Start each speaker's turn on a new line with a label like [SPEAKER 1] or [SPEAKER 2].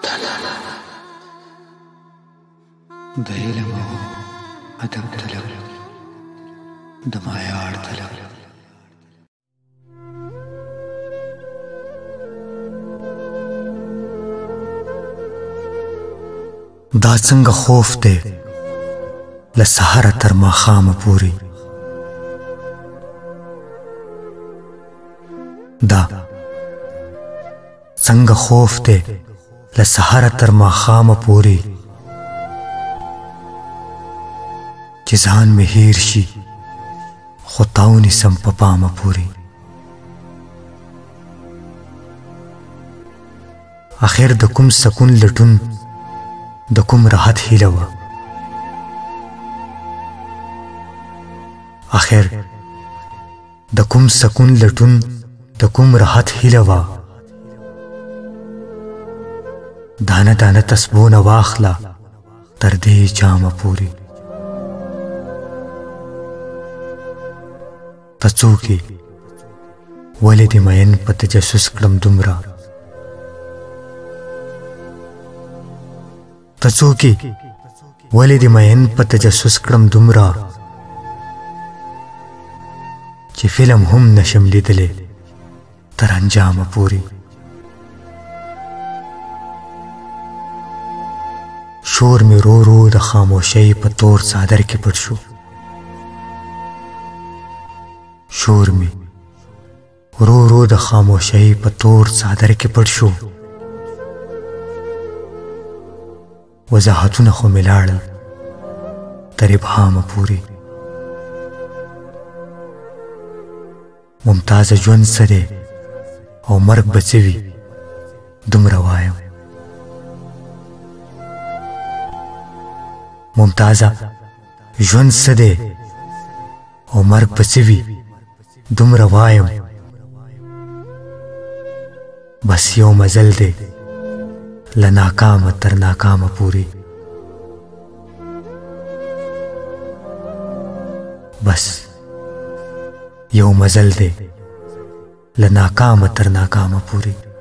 [SPEAKER 1] طلب د علم او ادب طلب د معیار طلب
[SPEAKER 2] دا څنګه خوف دی له سحره تر ماښامه پورې دا څنګه خوف دی له سحره تر ماښامه پورې چې ځان مې هیر شي خو تا ونیسم په پامه پورې اخر د کوم سکون لټون د کوم راحت هیله وه اخر د کوم سکون لټون د کوم راحت هیله وه دانه دانه تسبونه واخله تر دې جامه پورې ته څوک یې ولې دې مین په تجسس کړم دومره ته څوک یې ولې دې مین په تجسس کړم دومره چې فلم هم نشم لیدلی تر انجامه پورې شور مې رو رو د خاموشۍ په تور څادر کې پټ شو شور مې رو رو د خاموشۍ په تور څادر کې پټ شو وضاحتونه خو مې لاړل تر ابهامه پورې ممتازه ژوند څه دی او مرګ به څه وي دومره وایم ممتازه ژوند څه دی او مرګ به څه وي دومره وایم بس یو مزل دی له ناکامه تر ناکامه پورې بس یو مزل دی له ناکامه تر ناکامه پورې